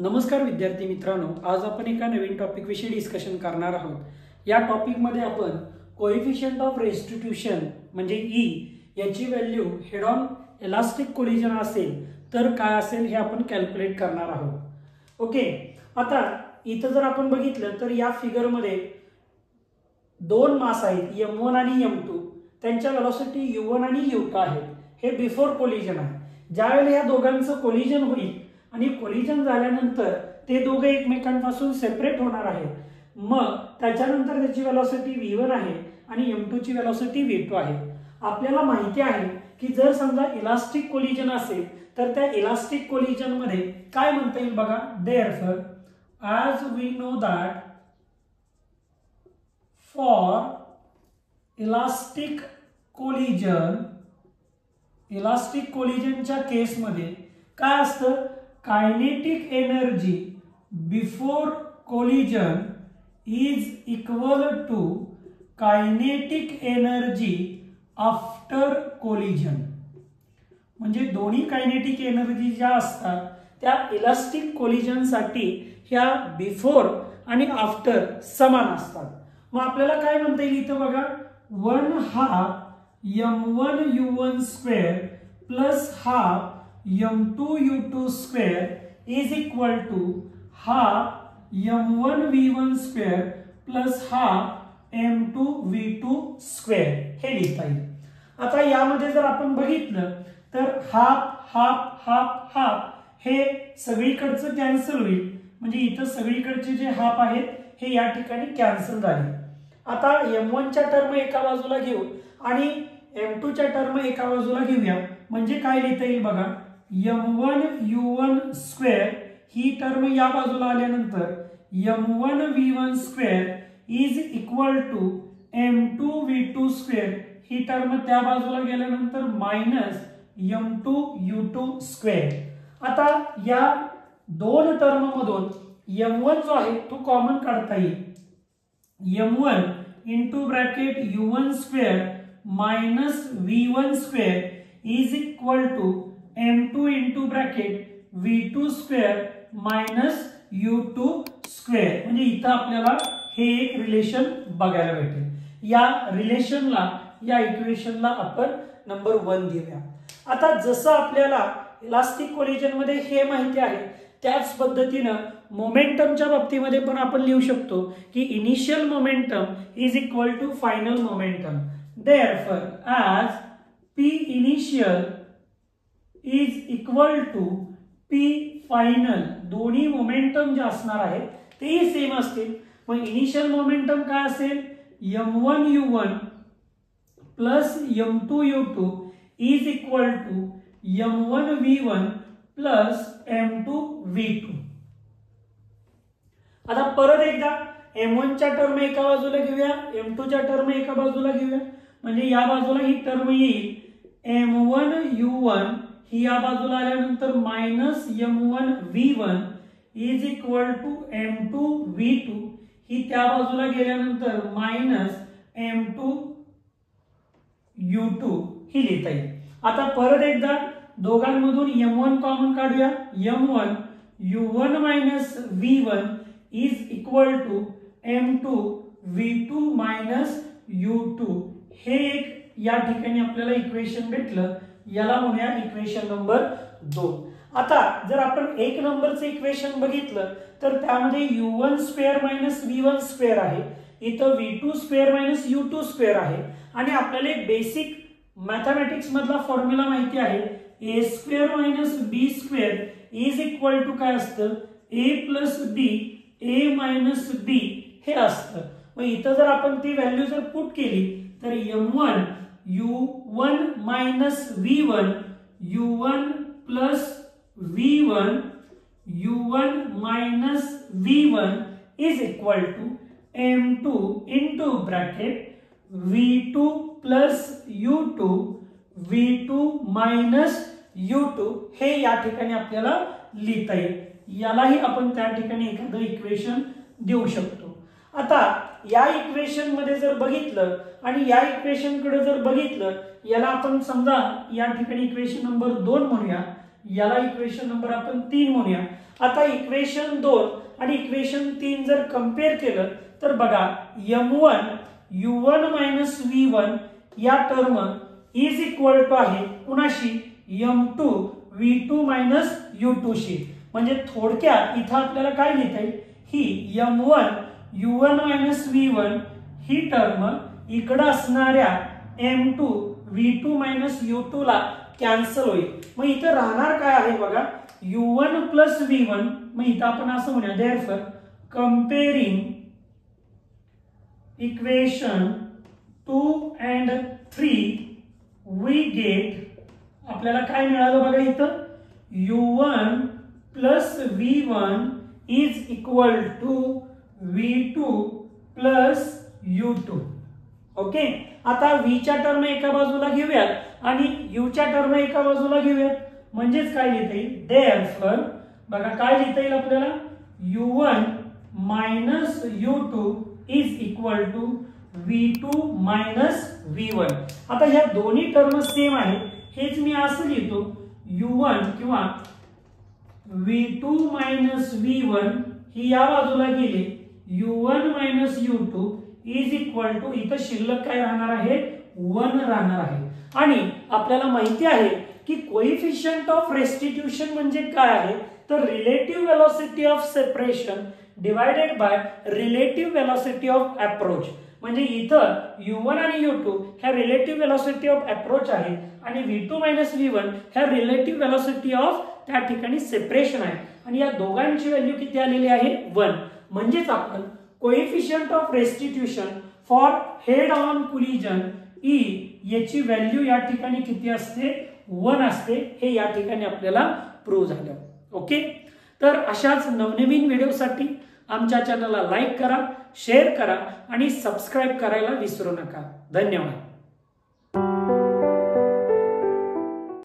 नमस्कार विद्यार्थी मित्रांनो, आज आपण एका नवीन टॉपिक विषयी डिस्कशन करणार आहोत। या टॉपिक मध्ये आपण कोएफिशिएंट ऑफ रेस्टिट्यूशन म्हणजे ई याची value head on elastic collision असेल तर काय असेल हे आपण कॅल्क्युलेट करणार आहोत। ओके, आता इथं जर आपण बघितलं तर या फिगर मध्ये दोन मास आहेत m1 आणि m2, त्यांच्या वेलोसिटी u1 आणि u2 आहेत। हे बिफोर कोलिजन आहे। ज्यावेळेला या दोघांचं कोलिजन होईल आणि कोलिजन झाल्यानंतर ते दोघे एकमेकांपासून सेपरेट होणार आहेत, मग त्याच्यानंतर त्याची वेलोसिटी v1 आहे आणि m2 ची वेलोसिटी v2 आहे। आपल्याला माहिती आहे की जर समजा इलास्टिक कोलिजन असेल तर त्या इलास्टिक कोलिजन मध्ये काय म्हणता येईल बघा, therefore as we know that for elastic कोलिजनच्या केस मध्ये काय असतं, kinetic energy before collision is equal to kinetic energy after collision. म्हणजे दोन्ही कायनेटिक एनर्जी ज्या असतात त्या इलास्टिक कोलिजन साठी ह्या बिफोर आणि आफ्टर समान असतात। मग आपल्याला काय म्हणता येईल इथं बघा, 1/2 m1u1 square plus half m2u2 square is equal to half m1v1 square plus half m2v2 square हे लिहिता येईल। आता यामध्ये जर आपण बघितलं तर हाफ हाफ हाफ हाफ हे सगळीकडचं कॅन्सल होईल, म्हणजे इथं सगळीकडचे जे हाफ आहेत हे या ठिकाणी कॅन्सल झाले। आता m1 च्या टर्म एका बाजूला घेऊ आणि m2 च्या टर्म एका बाजूला घेऊया, म्हणजे काय लिहिता येईल बघा, m1u1 स्क्वेअर ही टर्म या बाजूला आल्यानंतर m1v1 square is equal to m2v2 square ही टर्म त्या बाजूला गेल्यानंतर मायनस m2u2 स्क्वेअर। आता या दोन टर्म मधून m1 जो आहे तो कॉमन काढता येईल। m1 into bracket u1 square minus v1 square is equal to m2 into bracket v2 square minus u2 square. म्हणजे इथं आपल्याला हे एक रिलेशन बघायला भेटेल। या रिलेशनला, या इक्वेशनला आपण नंबर 1 देऊया। आता जसं आपल्याला इलास्टिक कोलिजन मध्ये हे माहिती आहे त्याच पद्धतीने मोमेंटमच्या बाबतीमध्ये पण आपण लिहू शकतो की initial momentum is equal to final momentum. Therefore as p initial is equal to p final, दोन्ही मोमेंटम जे असणार आहेत तेही सेम असतील। मग इनिशियल मोमेंटम काय असेल, m1u1 plus m2u2 is equal to m1v1 plus m2v2। आता परत एकदा m1 च्या टर्म एका बाजूला घेऊया, m2 च्या टर्म एका बाजूला घेऊया, म्हणजे या बाजूला ही टर्म येईल m1u1 ही या बाजूला आल्यानंतर minus m1v1 is equal to m2v2 ही त्या बाजूला गेल्यानंतर मायनस m2u2 ही लिहिता येईल। आता परत एकदा दोघांमधून m1 कॉमन काढूया, m1 u1 minus v1 is equal to m2 v2 minus u2 हे एक या ठिकाणी आपल्याला इक्वेशन भेटलं, याला म्हणूया इक्वेशन नंबर 2। आता जर आपण एक नंबरचं इक्वेशन बघितलं तर त्यामध्ये u1 square minus v1 square आहे, इथं v2 square minus u2 square आहे आणि आपल्याला एक बेसिक मॅथमॅटिक्स मधला फॉर्म्युला माहिती आहे, a square minus b square is equal to काय असतं, a plus b a minus b हे असतं। मग इथं जर आपण ती व्हॅल्यू जर पुट केली तर m1 u1 minus v1 u1 plus v1 u1 minus v1 is equal to m2 into bracket v2 plus u2 v2 minus u2 हे या ठिकाणी आपल्याला लिहिता येईल। यालाही आपण त्या ठिकाणी एखादं इक्वेशन देऊ शकतो। आता या इक्वेशन मध्ये जर बघितलं आणि या इक्वेशन कडे जर बघितलं, याला आपण समजा या ठिकाणी इक्वेशन नंबर 2 म्हणूया, याला इक्वेशन नंबर आपण 3 म्हणूया. आता इक्वेशन 2 आणि इक्वेशन 3 जर कंपेअर केलं तर बघा m1 u1 मायनस v1 या टर्म इज इक्वल टू आहे कुणाशी m2 v2 मायनस u2 शी. म्हणजे थोडक्यात इथं आपल्याला काय लिहिता येईल ही m1 u1 मायनस v1 ही टर्म इकडे असणाऱ्या m2 v2 मायनस u2 ला कॅन्सल होईल. मग इथं राहणार काय आहे बघा u1 प्लस v1. मग इथं आपण असं म्हणूया therefore comparing equation 2 and 3 we get आपल्याला काय मिळालं बघा इथं u1 plus v1 is equal to v2 plus u2. Okay. आता v च्या टर्म एका बाजूला घेऊयात आणि u च्या टर्म एका बाजूला घेऊयात. म्हणजेच काय लिहिता येईल देअरफॉर बघा काय लिहिता येईल आपल्याला u1 minus u2 is equal to v2 minus v1. आता ह्या दोन्ही टर्म सेम आहेत. हेच मी असं लिहितो u1 किंवा v2 मायनस v1 ही या बाजूला गेले u1 minus u2 is equal to इथं शिल्लक काय राहणार आहे 1 राहणार आहे. आणि आपल्याला माहिती आहे की कोएफिशिएंट ऑफ रेस्टिट्यूशन म्हणजे काय आहे तर relative velocity of separation divided by relative velocity of approach. म्हणजे इथं u1 आणि u2 ह्या रिलेटिव्ह वेलोसिटी ऑफ अप्रोच आहे आणि v2 मायनस v1 ह्या रिलेटिव्ह वेलोसिटी ऑफ त्या ठिकाणी सेपरेशन आहे. आणि या दोघांची व्हॅल्यू किती आलेली आहे 1. म्हणजेच आपण coefficient of restitution for head on collision E याची व्हॅल्यू या ठिकाणी किती असते 1 असते. हे या ठिकाणी आपल्याला प्रूव्ह झालं. ओके. तर अशाच नवनवीन व्हिडिओसाठी आमच्या चॅनलला लाईक करा, शेअर करा आणि सबस्क्राईब करायला विसरू नका. धन्यवाद.